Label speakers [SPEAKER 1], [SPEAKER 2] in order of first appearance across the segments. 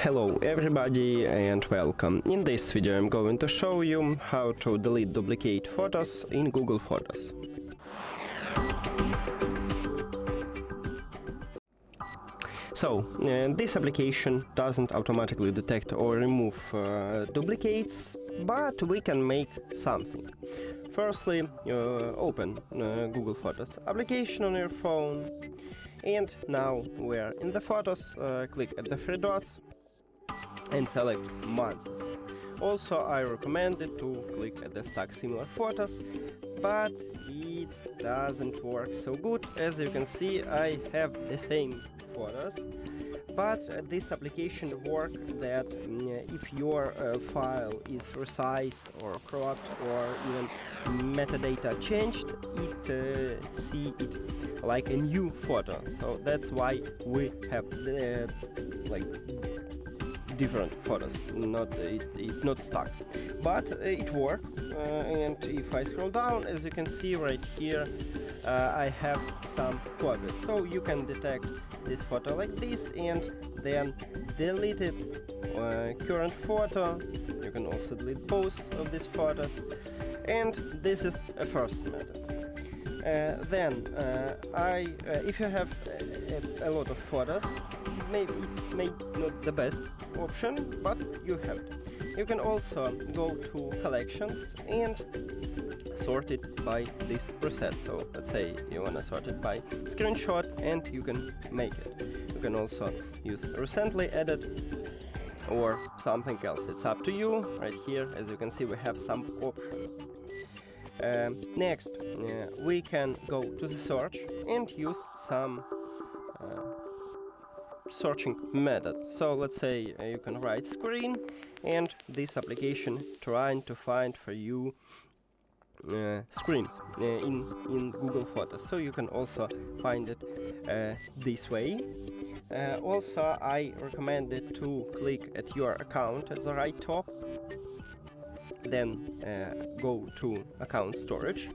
[SPEAKER 1] Hello everybody and welcome. In this video I'm going to show you how to delete duplicate photos in Google Photos. So, this application doesn't automatically detect or remove duplicates, but we can make something. Firstly, open Google Photos application on your phone, and now we're in the photos, click at the three dots and select months. Also, I recommend it to click at the stack similar photos, but it doesn't work so good. As you can see, I have the same photos, but this application works that if your file is resized or cropped or even metadata changed, it see it like a new photo. So that's why we have like different photos, it not stuck, but it worked. And if I scroll down, as you can see right here, I have some photos. So you can detect this photo like this and then delete it. Current photo, you can also delete both of these photos, and this is a first method. Then if you have a lot of photos, it may not the best option, but you have it. You can also go to collections and sort it by this preset. So let's say you want to sort it by screenshot, and you can make it. You can also use recently added or something else. It's up to you. Right here, as you can see, we have some options. Next, we can go to the search and use some searching method. So let's say you can write screen, and this application trying to find for you screens in Google Photos. So you can also find it this way. Also, I recommend it to click at your account at the right top, then go to account storage,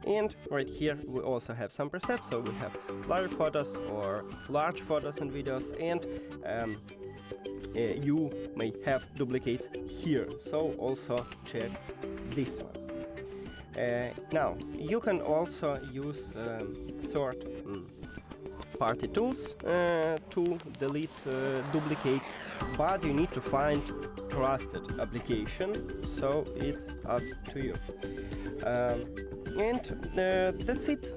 [SPEAKER 1] and right here we also have some presets. So we have blurry photos or large photos and videos, and you may have duplicates here, so also check this one. Now you can also use third party tools to delete duplicates, but you need to find trusted application, so it's up to you. And that's it.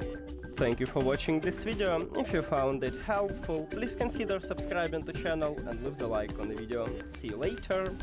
[SPEAKER 1] Thank you for watching this video. If you found it helpful, please consider subscribing to the channel and leave a like on the video. See you later.